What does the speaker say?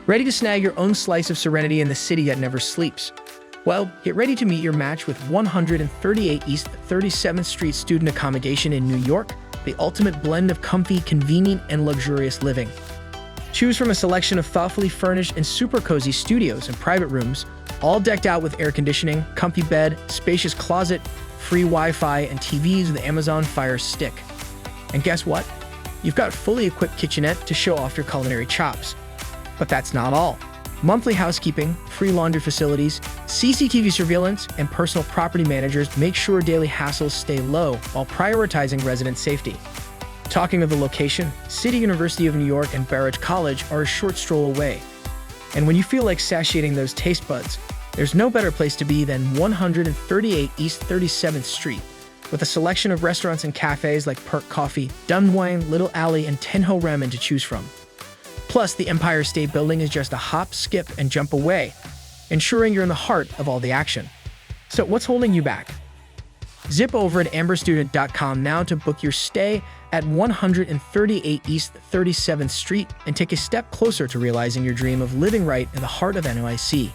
Ready to snag your own slice of serenity in the city that never sleeps? Well, get ready to meet your match with 138 East 37th Street Student Accommodation in New York, the ultimate blend of comfy, convenient, and luxurious living. Choose from a selection of thoughtfully furnished and super cozy studios and private rooms, all decked out with air conditioning, comfy bed, spacious closet, free Wi-Fi, and TVs with Amazon Fire Stick. And guess what? You've got fully equipped kitchenette to show off your culinary chops. But that's not all. Monthly housekeeping, free laundry facilities, CCTV surveillance, and personal property managers make sure daily hassles stay low while prioritizing resident safety. Talking of the location, City University of New York and Baruch College are a short stroll away. And when you feel like satiating those taste buds, there's no better place to be than 138 East 37th Street, with a selection of restaurants and cafes like Perk Coffee, Dun Wine, Little Alley, and Tenho Ramen to choose from. Plus, the Empire State Building is just a hop, skip, and jump away, ensuring you're in the heart of all the action. So what's holding you back? Zip over at amberstudent.com now to book your stay at 138 East 37th Street and take a step closer to realizing your dream of living right in the heart of NYC.